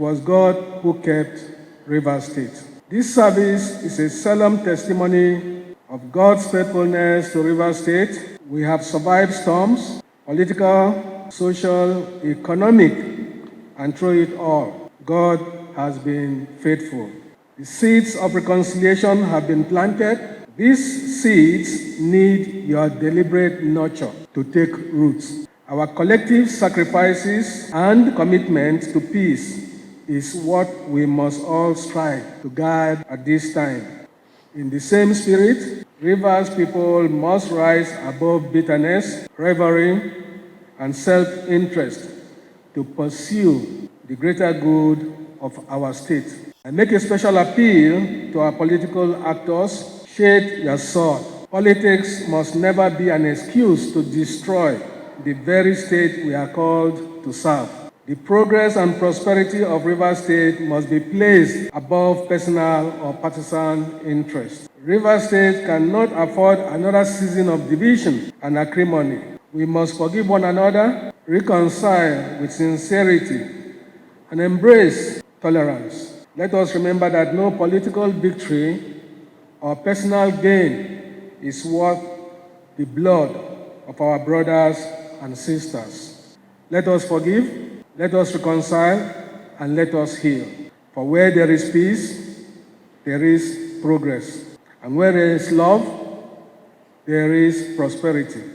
was God who kept Rivers State. This service is a solemn testimony of God's faithfulness to Rivers State. We have survived storms, political, social, economic, and through it all, God has been faithful. The seeds of reconciliation have been planted. These seeds need your deliberate nurture to take roots. Our collective sacrifices and commitment to peace is what we must all strive to guard at this time. In the same spirit, Rivers people must rise above bitterness, rivalry, and self-interest to pursue the greater good of our state. I make a special appeal to our political actors: shade your sword. Politics must never be an excuse to destroy the very state we are called to serve. The progress and prosperity of Rivers State must be placed above personal or partisan interest. Rivers State cannot afford another season of division and acrimony. We must forgive one another, reconcile with sincerity, and embrace tolerance. Let us remember that no political victory or personal gain is worth the blood of our brothers and sisters. Let us forgive, let us reconcile, and let us heal. For where there is peace, there is progress. And where there is love, there is prosperity.